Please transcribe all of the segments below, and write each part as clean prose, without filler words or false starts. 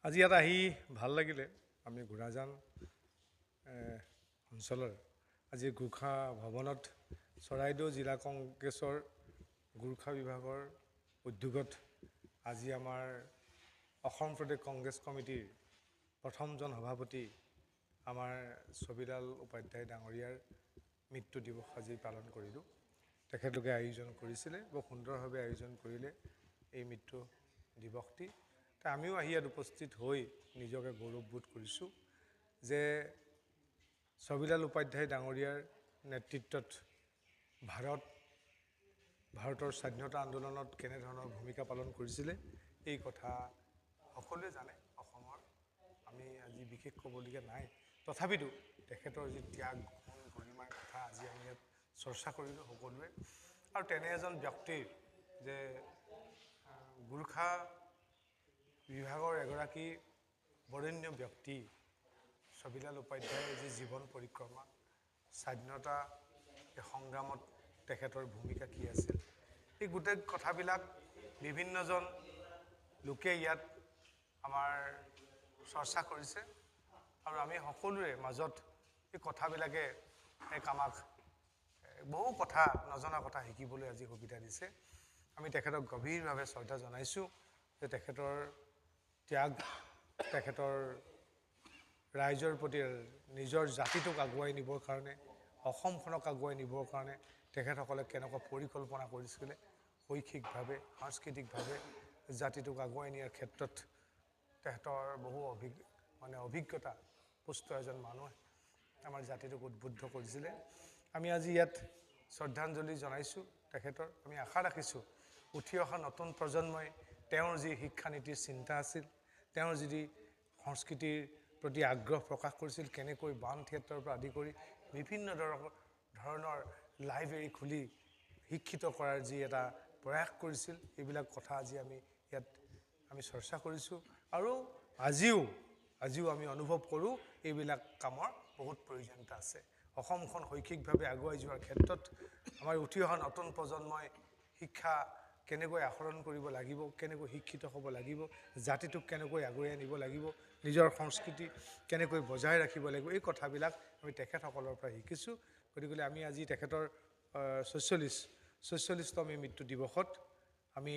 আজি ইয়াত আহি ভাল লাগিলে। আমি ঘোঁৰাজান অঞ্চলৰ আজি গোৰ্খা ভৱনত চৰাইদেউ জিলা কংগ্ৰেছৰ গোৰ্খা বিভাগৰ উদ্যোগত আজি আমাৰ অসম প্ৰদেশ কংগ্ৰেছ কমিটিৰ প্ৰথমজন সভাপতি আমাৰ ছবিলাল উপাধ্যায় ডাঙৰীয়াৰ মৃত্যু দিৱস আজি পালন কৰিলোঁ। তেখেতলোকে আয়োজন কৰিছিলে, বৰ সুন্দৰভাৱে আয়োজন কৰিলে এই মৃত্যু দিৱসটি। আমিও আহি ইয়াত উপস্থিত হৈ নিজকে গৌৰৱবোধ কৰিছোঁ যে ছবিলাল উপাধ্যায় ডাঙৰীয়াৰ নেতৃত্বত ভাৰতৰ স্বাধীনতা আন্দোলনত কেনেধৰণৰ ভূমিকা পালন কৰিছিলে এই কথা সকলোৱে জানে অসমৰ। আমি আজি বিশেষ ক'বলগীয়া নাই, তথাপিতো তেখেতৰ যি ত্যাগ গুণ গৰিমাৰ কথা আজি আমি ইয়াত চৰ্চা কৰিলোঁ সকলোৱে। আৰু তেনে এজন ব্যক্তিৰ যে গোৰ্খা বিভাগৰ এগৰাকী বৰেণ্য ব্যক্তি ছবিলাল উপাধ্যায়ৰ যি জীৱন পৰিক্ৰমা, স্বাধীনতা সংগ্ৰামত তেখেতৰ ভূমিকা কি আছিল, এই গোটেই কথাবিলাক বিভিন্নজন লোকে ইয়াত আমাৰ চৰ্চা কৰিছে। আৰু আমি সকলোৰে মাজত এই কথাবিলাকে আমাক বহু কথা নজনা কথা শিকিবলৈ আজি সুবিধা দিছে। আমি তেখেতক গভীৰভাৱে শ্ৰদ্ধা জনাইছোঁ যে তেখেতৰ ত্যাগ, তেখেতৰ ৰাইজৰ প্ৰতি নিজৰ জাতিটোক আগুৱাই নিবৰ কাৰণে, অসমখনক আগুৱাই নিবৰ কাৰণে তেখেতসকলে কেনেকুৱা পৰিকল্পনা কৰিছিলে, শৈক্ষিকভাৱে সাংস্কৃতিকভাৱে জাতিটোক আগুৱাই নিয়াৰ ক্ষেত্ৰত তেখেতৰ বহু অভিজ্ঞতা পুষ্ট এজন মানুহে আমাৰ জাতিটোক উদ্বুদ্ধ কৰিছিলে। আমি আজি ইয়াত শ্ৰদ্ধাঞ্জলি জনাইছোঁ তেখেতৰ। আমি আশা ৰাখিছোঁ উঠি অহা নতুন প্ৰজন্মই তেওঁৰ যি শিক্ষানীতিৰ চিন্তা আছিল, তেওঁৰ যি সংস্কৃতিৰ প্ৰতি আগ্ৰহ প্ৰকাশ কৰিছিল, কেনেকৈ বান থিয়েটাৰৰ পৰা আদি কৰি বিভিন্ন ধৰণৰ লাইব্ৰেৰী খুলি শিক্ষিত কৰাৰ যি এটা প্ৰয়াস কৰিছিল, এইবিলাক কথা আজি আমি ইয়াত চৰ্চা কৰিছোঁ। আৰু আজিও আমি অনুভৱ কৰোঁ এইবিলাক কামৰ বহুত প্ৰয়োজনীয়তা আছে। অসমখন শৈক্ষিকভাৱে আগুৱাই যোৱাৰ ক্ষেত্ৰত আমাৰ উঠি অহা নতুন প্ৰজন্মই শিক্ষা কেনেকৈ আহৰণ কৰিব লাগিব, কেনেকৈ শিক্ষিত হ'ব লাগিব, জাতিটোক কেনেকৈ আগুৱাই নিব লাগিব, নিজৰ সংস্কৃতি কেনেকৈ বজাই ৰাখিব লাগিব, এই কথাবিলাক আমি তেখেতসকলৰ পৰা শিকিছোঁ। গতিকে আমি আজি তেখেতৰ ৪৬তম মৃত্যু দিৱসত আমি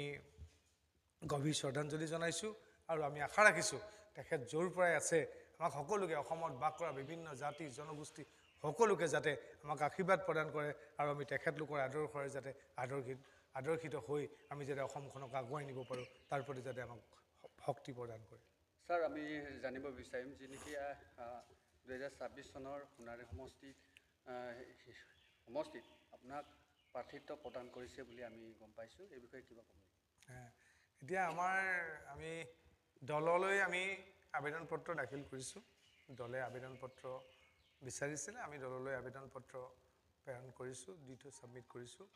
গভীৰ শ্ৰদ্ধাঞ্জলি জনাইছোঁ। আৰু আমি আশা ৰাখিছোঁ তেখেত য'ৰ পৰাই আছে আমাক সকলোকে, অসমত বাস কৰা বিভিন্ন জাতি জনগোষ্ঠী সকলোকে যাতে আমাক আশীৰ্বাদ প্ৰদান কৰে আৰু আমি তেখেতলোকৰ আদৰ্শৰে যাতে আদৰ্শিত হৈ আমি যাতে অসমখনক আগুৱাই নিব পাৰোঁ, তাৰ প্ৰতি যাতে আমাক শক্তি প্ৰদান কৰে। ছাৰ, আমি জানিব বিচাৰিম যি নেকি ২০২৬ চনৰ সোণাৰী সমষ্টিত আপোনাক প্ৰাৰ্থিত্ব প্ৰদান কৰিছে বুলি আমি গম পাইছোঁ, এই বিষয়ে কিবা ক'ব? এতিয়া আমি দললৈ আবেদন পত্ৰ দাখিল কৰিছোঁ। দলে আবেদন পত্ৰ বিচাৰিছিলে, আমি দললৈ আবেদন পত্ৰ প্ৰেৰণ কৰিছোঁ, দি থৈ ছাবমিট কৰিছোঁ।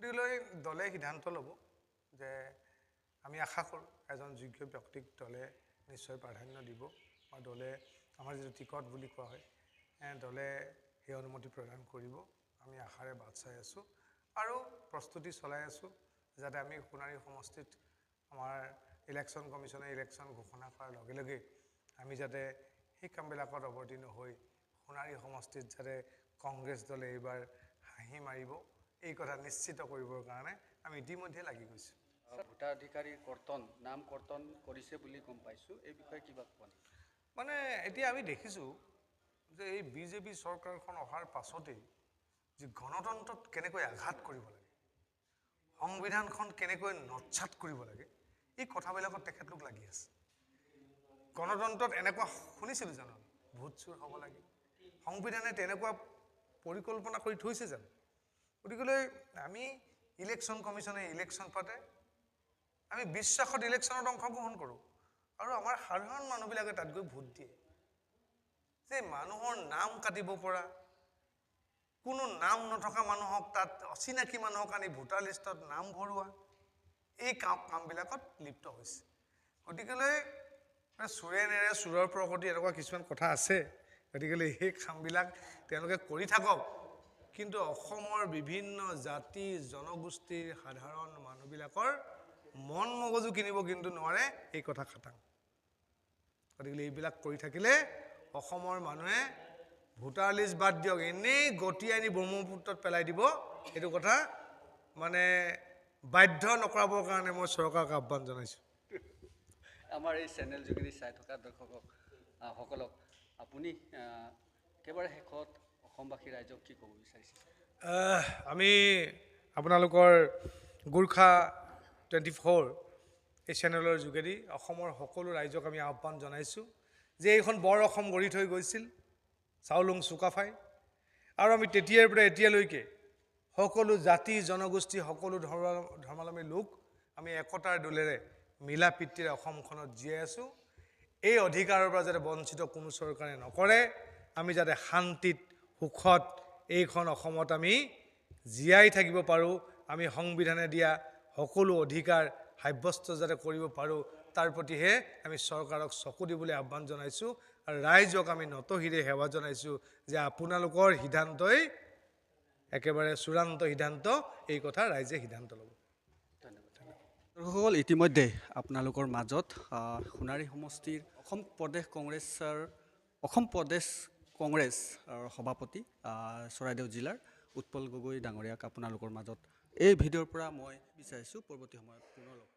গতিকে দলে সিদ্ধান্ত ল'ব যে আমি আশা কৰোঁ এজন যোগ্য ব্যক্তিক দলে নিশ্চয় প্ৰাধান্য দিব, বা দলে আমাৰ যিটো টিকট বুলি কোৱা হয়, দলে সেই অনুমতি প্ৰদান কৰিব। আমি আশাৰে বাট চাই আছোঁ আৰু প্ৰস্তুতি চলাই আছোঁ যাতে আমি সোণাৰী সমষ্টিত আমাৰ ইলেকশ্যন কমিশ্যনে ইলেকশ্যন ঘোষণা কৰাৰ লগে লগে আমি যাতে সেই কামবিলাকত অৱতীৰ্ণ হৈ সোণাৰী সমষ্টিত যাতে কংগ্ৰেছ দলে এইবাৰ হাঁহি মাৰিব, এই কথা নিশ্চিত কৰিবৰ কাৰণে আমি ইতিমধ্যে লাগি গৈছোঁ। ভোটাধিকাৰীৰ নাম কৰ্তন কৰিছে বুলি গম পাইছোঁ, এই বিষয়ে কিবা ক'ব? এতিয়া আমি দেখিছোঁ যে এই বিজেপি চৰকাৰখন অহাৰ পাছতেই যি গণতন্ত্ৰত কেনেকৈ আঘাত কৰিব লাগে, সংবিধানখন কেনেকৈ নৎসাত কৰিব লাগে, এই কথাবিলাকত তেখেতলোক লাগি আছে। গণতন্ত্ৰত এনেকুৱা শুনিছিলোঁ জানো ভোট চুৰ হ'ব লাগে, সংবিধানে তেনেকুৱা পৰিকল্পনা কৰি থৈছে জানো? গতিকে আমি ইলেকশ্যন কমিশ্যনে ইলেকশ্যন পাতে, আমি বিশ্বাসত ইলেকশ্যনত অংশগ্ৰহণ কৰোঁ আৰু আমাৰ সাধাৰণ মানুহবিলাকে তাত গৈ ভোট দিয়ে। যে মানুহৰ নাম কাটিব পৰা, কোনো নাম নথকা মানুহক তাত অচিনাকি মানুহক আনি ভোটাৰ লিষ্টত নাম ভৰোৱা, এই কামবিলাকত লিপ্ত হৈছে। গতিকেলৈ চোৰে নেৰে চোৰৰ প্ৰকৃতি এনেকুৱা কিছুমান কথা আছে। গতিকে সেই কামবিলাক তেওঁলোকে কৰি থাকক, কিন্তু অসমৰ বিভিন্ন জাতি জনগোষ্ঠীৰ সাধাৰণ মানুহবিলাকৰ মন মগজু কিনিব কিন্তু নোৱাৰে, এই কথা খাটাং। গতিকে এইবিলাক কৰি থাকিলে অসমৰ মানুহে ভোটাৰ লিষ্ট বাদ দিয়ক, এনেই গতি আনি ব্ৰহ্মপুত্ৰত পেলাই দিব। এইটো কথা মানে বাধ্য নকৰাবৰ কাৰণে মই চৰকাৰক আহ্বান জনাইছোঁ। আমাৰ এই চেনেল যোগেদি চাই থকা সকলক আপুনি একেবাৰে শেষত অসমবাসী ৰাইজক কি ক'ব বিচাৰিছে? আমি আপোনালোকৰ গোৰ্খা 24 এই চেনেলৰ যোগেদি অসমৰ সকলো ৰাইজক আমি আহ্বান জনাইছোঁ যে এইখন বৰ অসম গঢ়ি থৈ গৈছিল চাওলুং চুকাফাই, আৰু আমি তেতিয়াৰ পৰা এতিয়ালৈকে সকলো জাতি জনগোষ্ঠী সকলো ধৰ্মাৱলম্বী লোক আমি একতাৰ দোলেৰে মিলা প্ৰীতিৰে অসমখনত জীয়াই আছোঁ। এই অধিকাৰৰ পৰা যাতে বঞ্চিত কোনো চৰকাৰে নকৰে, আমি যাতে শান্তিত সুখত এইখন অসমত আমি জীয়াই থাকিব পাৰোঁ, আমি সংবিধানে দিয়া সকলো অধিকাৰ সাব্যস্ত যাতে কৰিব পাৰোঁ, তাৰ প্ৰতিহে আমি চৰকাৰক চকু দিবলৈ আহ্বান জনাইছোঁ। আৰু ৰাইজক আমি নতশিৰে সেৱা জনাইছোঁ যে আপোনালোকৰ সিদ্ধান্তই একেবাৰে চূড়ান্ত সিদ্ধান্ত, এই কথা ৰাইজে সিদ্ধান্ত ল'ব। দৰ্শকসকল, ইতিমধ্যে আপোনালোকৰ মাজত সোণাৰী সমষ্টিৰ অসম প্ৰদেশ কংগ্ৰেছ সভাপতি চৰাইদেউ জিলাৰ উৎপল গগৈ ডাঙৰীয়াক আপোনালোকৰ মাজত এই ভিডিঅ'ৰ পৰা মই বিচাৰিছোঁ পৰৱৰ্তী সময়ত পুনৰ লগ